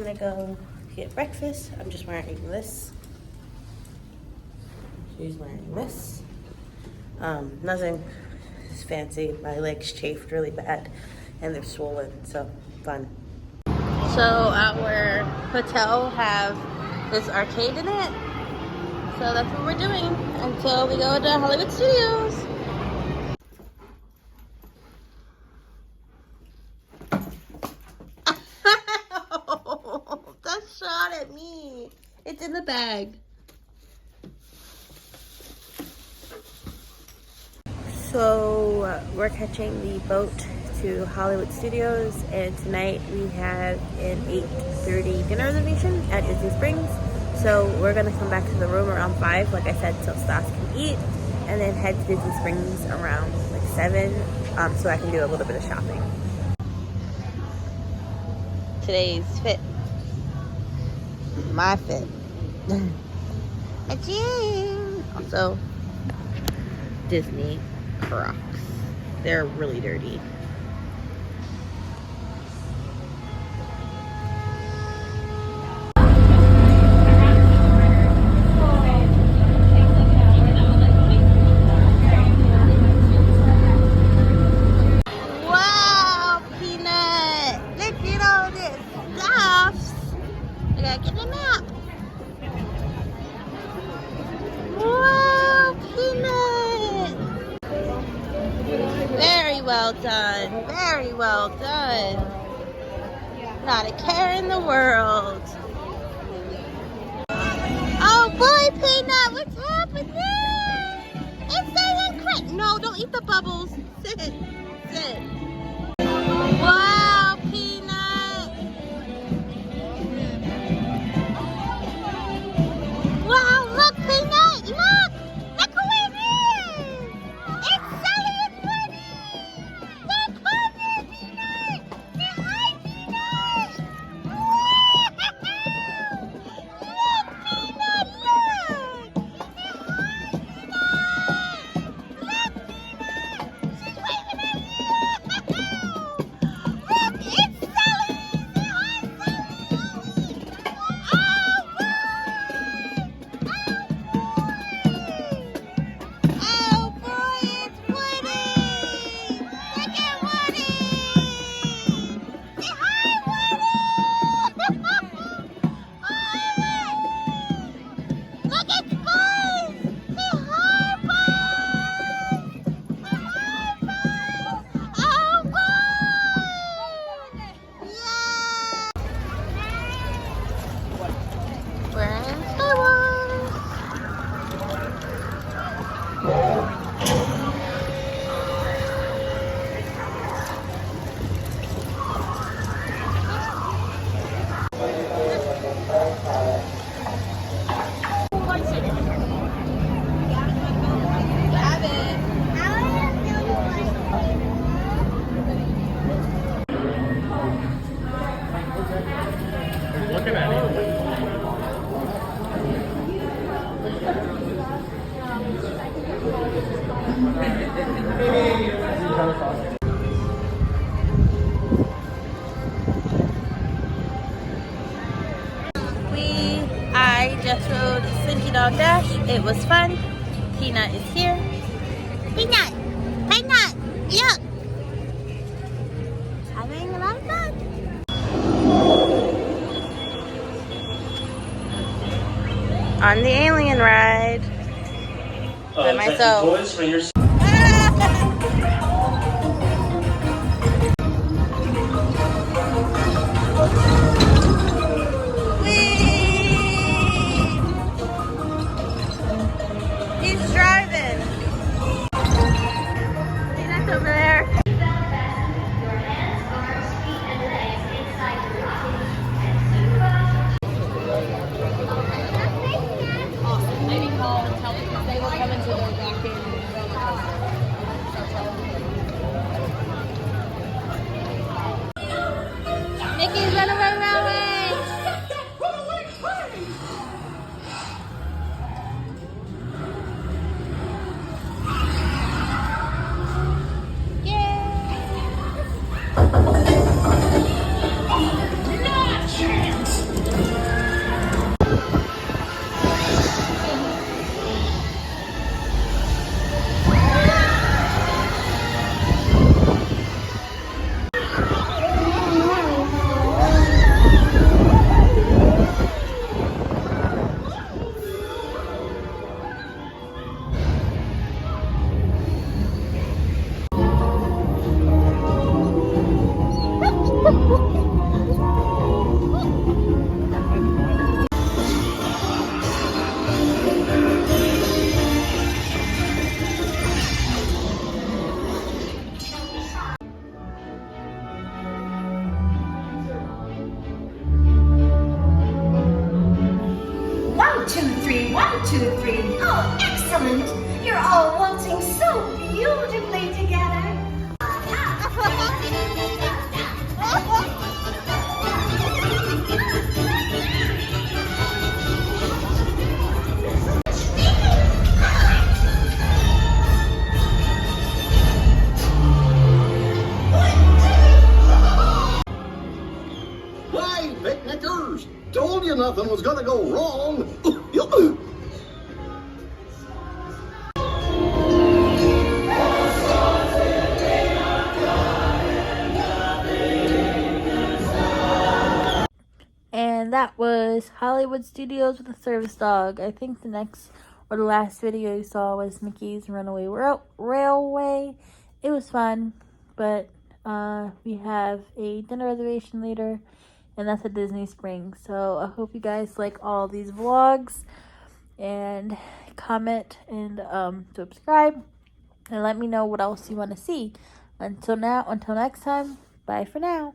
gonna go get breakfast. I'm just wearing this. She's wearing this. Nothing fancy. My legs chafed really bad and they're swollen, so fun. So our hotel have this arcade in it. So that's what we're doing until we go to Hollywood Studios. That shot at me. It's in the bag. So we're catching the boat to Hollywood Studios, and tonight we have an 8:30 dinner reservation at Disney Springs. So we're gonna come back to the room around 5, like I said, so Stas can eat, and then head to Disney Springs around like 7, so I can do a little bit of shopping. Today's fit. My fit. Also, Disney Crocs. They're really dirty. Wow, Peanut! Look at all this stuff. I gotta get the map. Wow, Peanut! Very well done. Very well done. Not a care in the world. Oh boy, Peanut, what's happening? It's so incredible. No, don't eat the bubbles. Sit. Sit. Wow, Peanut. Wow, look, Peanut. Look. Look who it is. It's Sully and Woody. Look, come here, Peanut. Say hi, Peanut. Wow. Look, Peanut, look. Say hi, Peanut. Look, Peanut. She's waving at you. Look, it's Sully. Say hi, Sully. Oh, boy. Oh boy, it's Woody! Look at Woody! Say hi, Woody! Hi! Look, it's Buzz! Say hi, Buzz! Say hi, Buzz! Oh, Buzz! Yeah! We're in Star Wars! Looking at it. I just rode Slinky Dog Dash. It was fun. Peanut is here. Peanut! Peanut! Look! Having a lot of fun. On the alien ride. By myself. Boys, when you're He's driving. Peanut's over there. Awesome. Maybe call and tell them because they were coming to the walk-in roller coaster. Mickey's Runaway Railway. Yay! One, two, three, 1, 2, 3. Oh, excellent! You're all waltzing so beautifully together. Hey, picnickers! Told you nothing was gonna go wrong. And that was Hollywood Studios with a service dog. I think the next or the last video you saw was Mickey's Runaway Railway. It was fun, but we have a dinner reservation later, and that's at Disney Springs. So I hope you guys like all these vlogs, and comment and subscribe, and let me know what else you want to see. Until next time, bye for now.